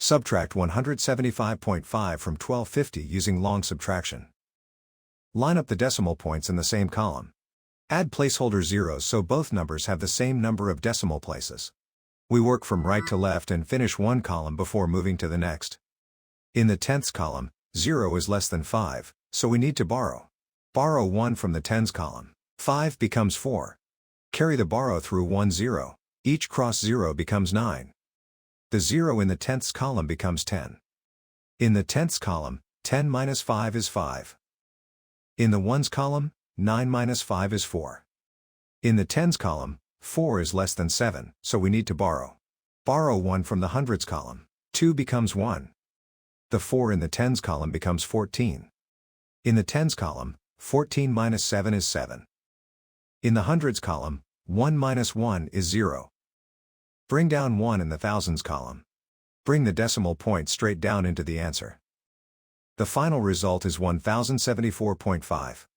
Subtract 175.5 from 1250 using long subtraction. Line up the decimal points in the same column. Add placeholder zeros so both numbers have the same number of decimal places. We work from right to left and finish one column before moving to the next. In the tenths column, 0 is less than 5, so we need to borrow. Borrow 1 from the tens column. 5 becomes 4. Carry the borrow through 1 0. Each cross 0 becomes 9. The 0 in the tenths column becomes 10. In the tenths column, 10 minus 5 is 5. In the ones column, 9 minus 5 is 4. In the tens column, 4 is less than 7, so we need to borrow. Borrow 1 from the hundreds column. 2 becomes 1. The 4 in the tens column becomes 14. In the tens column, 14 minus 7 is 7. In the hundreds column, 1 minus 1 is 0. Bring down 1 in the thousands column. Bring the decimal point straight down into the answer. The final result is 1074.5.